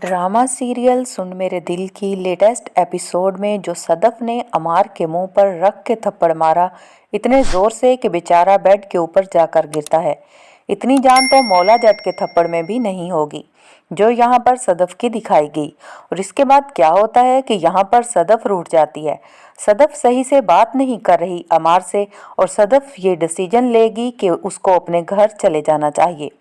Drama serial सुन मेरे दिल की लेटेस्ट एपिसोड में जो सदफ ने अमार के मुंह पर रख के थप्पड़ मारा इतने ज़ोर से कि बेचारा बेड के ऊपर जाकर गिरता है। इतनी जान तो मौला जट के थप्पड़ में भी नहीं होगी जो यहाँ पर सदफ की दिखाई गई। और इसके बाद क्या होता है कि यहाँ पर सदफ रूठ जाती है। सदफ सही से बात नहीं कर रही अमार से और सदफ ये डिसीजन लेगी कि उसको अपने घर चले जाना चाहिए।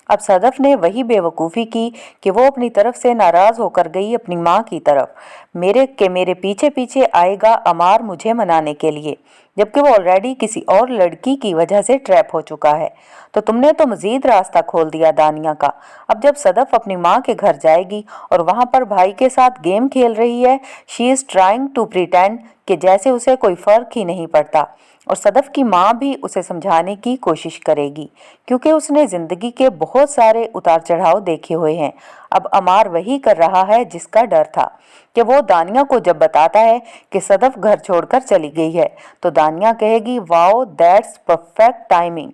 अब सदफ ने वही बेवकूफ़ी की कि वो अपनी तरफ से नाराज़ होकर गई अपनी माँ की तरफ। मेरे पीछे पीछे आएगा अमार मुझे मनाने के लिए, जबकि वो ऑलरेडी किसी और लड़की की वजह से ट्रैप हो चुका है। तो तुमने तो मज़ीद रास्ता खोल दिया दानिया का। अब जब सदफ अपनी माँ के घर जाएगी और वहाँ पर भाई के साथ गेम खेल रही है, she is trying to pretend कि जैसे उसे कोई फ़र्क ही नहीं पड़ता। और सदफ की माँ भी उसे समझाने की कोशिश करेगी क्योंकि उसने ज़िंदगी के बहुत सारे उतार चढ़ाव देखे हुए हैं। अब अमार वही कर रहा है जिसका डर था कि वो दानिया को जब बताता है कि सदफ घर छोड़कर चली गई है तो दानिया कहेगी वाओ दैट्स परफेक्ट टाइमिंग।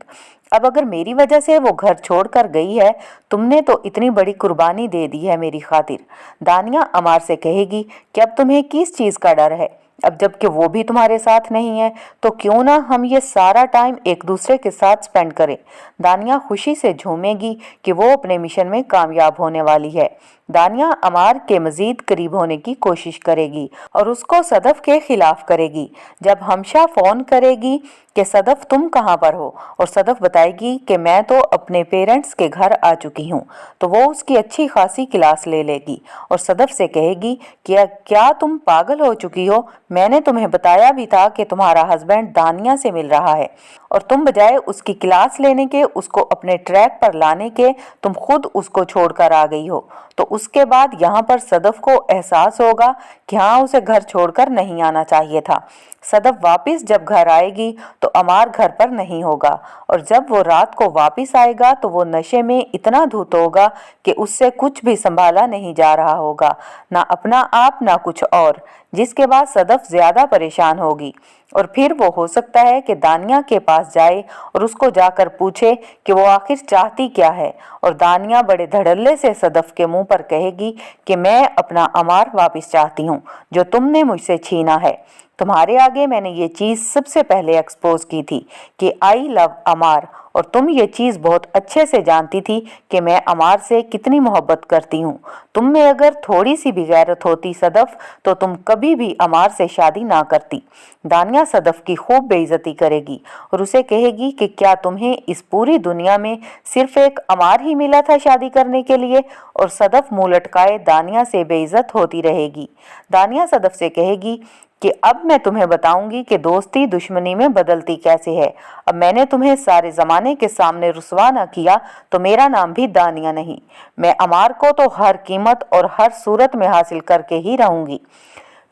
अब अगर मेरी वजह से वो घर छोड़कर गई है, तुमने तो इतनी बड़ी कुर्बानी दे दी है मेरी खातिर। दानिया अमार से कहेगी कि अब तुम्हें किस चीज़ का डर है। अब जबकि वो भी तुम्हारे साथ नहीं है तो क्यों ना हम ये सारा टाइम एक दूसरे के साथ स्पेंड करें। दानिया खुशी से झूमेगी कि वो अपने मिशन में कामयाब होने वाली है। दानिया अमार के मज़ीद करीब होने की कोशिश करेगी और उसको सदफ के खिलाफ करेगी। जब हमशा फ़ोन करेगी कि सदफ तुम कहाँ पर हो और सदफ बताएगी कि मैं तो अपने पेरेंट्स के घर आ चुकी हूँ, तो वो उसकी अच्छी खासी क्लास ले लेगी और सदफ से कहेगी कि क्या तुम पागल हो चुकी हो, मैंने तुम्हें बताया भी था कि तुम्हारा हस्बैंड दानिया से मिल रहा है और तुम बजाय उसकी क्लास लेने के, उसको अपने ट्रैक पर लाने के, तुम खुद उसको छोड़कर आ गई हो। तो उसके बाद यहाँ पर सदफ को एहसास होगा कि हाँ उसे घर छोड़कर नहीं आना चाहिए था। सदफ वापस जब घर आएगी तो अमार घर पर नहीं होगा और जब वो रात को वापस आएगा तो वो नशे में इतना धुत होगा कि उससे कुछ भी संभाला नहीं जा रहा होगा, ना अपना आप ना कुछ और, जिसके बाद सदफ ज़्यादा परेशान होगी और फिर वो हो सकता है कि दानिया के पास जाए और उसको जाकर पूछे कि वो आखिर चाहती क्या है। और दानिया बड़े धड़ल्ले से सदफ के मुंह पर कहेगी कि मैं अपना अमार वापस चाहती हूँ जो तुमने मुझसे छीना है। तुम्हारे आगे मैंने ये चीज़ सबसे पहले एक्सपोज की थी कि आई लव अमार और तुम ये चीज़ बहुत अच्छे से जानती थी कि मैं अमार से कितनी मोहब्बत करती हूँ। तुम में अगर थोड़ी सी भी गैरत होती सदफ तो तुम कभी भी अमार से शादी ना करती। दानिया सदफ की खूब बेइज्जती करेगी और उसे कहेगी कि क्या तुम्हें इस पूरी दुनिया में सिर्फ एक अमार ही मिला था शादी करने के लिए। और सदफ मुँह लटकाए दानिया से बेइज्जत होती रहेगी। दानिया सदफ से कहेगी कि अब मैं तुम्हें बताऊंगी कि दोस्ती दुश्मनी में बदलती कैसे है। अब मैंने तुम्हें सारे ज़माने के सामने रुसवा ना किया तो मेरा नाम भी दानिया नहीं। मैं अमार को तो हर कीमत और हर सूरत में हासिल करके ही रहूंगी।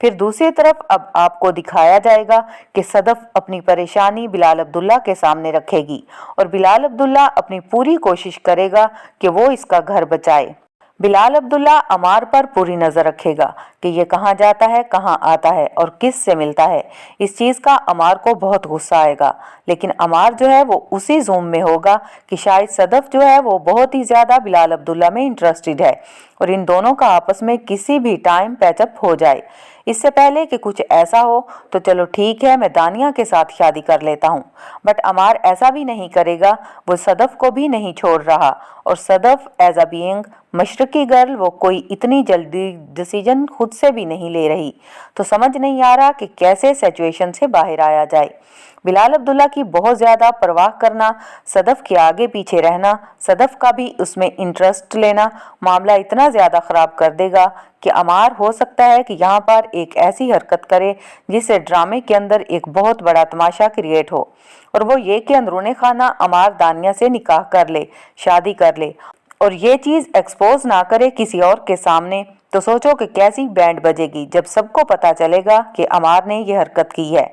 फिर दूसरी तरफ अब आपको दिखाया जाएगा कि सदफ अपनी परेशानी बिलाल अब्दुल्ला के सामने रखेगी और बिलाल अब्दुल्ला अपनी पूरी कोशिश करेगा कि वो इसका घर बचाए। बिलाल अब्दुल्ला अमार पर पूरी नज़र रखेगा कि ये कहाँ जाता है, कहाँ आता है और किस से मिलता है। इस चीज़ का अमार को बहुत गुस्सा आएगा, लेकिन अमार जो है वो उसी ज़ूम में होगा कि शायद सदफ जो है वो बहुत ही ज़्यादा बिलाल अब्दुल्ला में इंटरेस्टेड है और इन दोनों का आपस में किसी भी टाइम पैचअप हो जाए। इससे पहले कि कुछ ऐसा हो तो चलो ठीक है मैं दानिया के साथ शादी कर लेता हूँ, बट अमार ऐसा भी नहीं करेगा। वो सदफ को भी नहीं छोड़ रहा और Sadaf as a being मशरकी girl वो कोई इतनी जल्दी डिसीजन खुद से भी नहीं ले रही। तो समझ नहीं आ रहा कि कैसे सिचुएशन से बाहर आया जाए। बिलाल अब्दुल्ला की बहुत ज़्यादा परवाह करना, सदफ के आगे पीछे रहना, सदफ का भी उसमें इंटरेस्ट लेना मामला इतना ज़्यादा ख़राब कर देगा कि अमार हो सकता है कि यहाँ पर एक ऐसी हरकत करे जिससे ड्रामे के अंदर एक बहुत बड़ा तमाशा क्रिएट हो और वो ये कि अंदरूने खाना अमार दानिया से निकाह कर ले, शादी कर ले और ये चीज़ एक्सपोज ना करे किसी और के सामने। तो सोचो कि कैसी बैंड बजेगी जब सबको पता चलेगा कि अमार ने ये हरकत की है।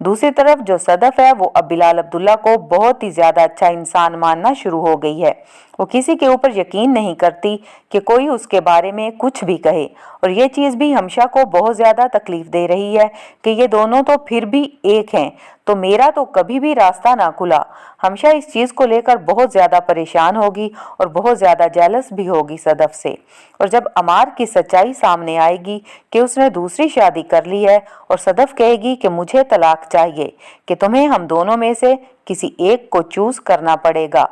दूसरी तरफ जो सदफ है वो अब बिलाल अब्दुल्ला को बहुत ही ज़्यादा अच्छा इंसान मानना शुरू हो गई है वो किसी के ऊपर यकीन नहीं करती कि कोई उसके बारे में कुछ भी कहे, और ये चीज़ भी हमशा को बहुत ज़्यादा तकलीफ दे रही है कि ये दोनों तो फिर भी एक हैं, तो मेरा तो कभी भी रास्ता ना खुला। हमशा इस चीज़ को लेकर बहुत ज़्यादा परेशान होगी और बहुत ज़्यादा जेलस भी होगी सदफ से। और जब अमार की सच्चाई सामने आएगी कि उसने दूसरी शादी कर ली है और सदफ कहेगी कि मुझे तलाक चाहिए, कि तुम्हें हम दोनों में से किसी एक को चूज़ करना पड़ेगा,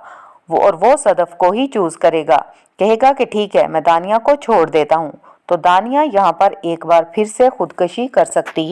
वो सदफ को ही चूज करेगा, कहेगा कि ठीक है मैं दानिया को छोड़ देता हूँ, तो दानिया यहाँ पर एक बार फिर से खुदकशी कर सकती है।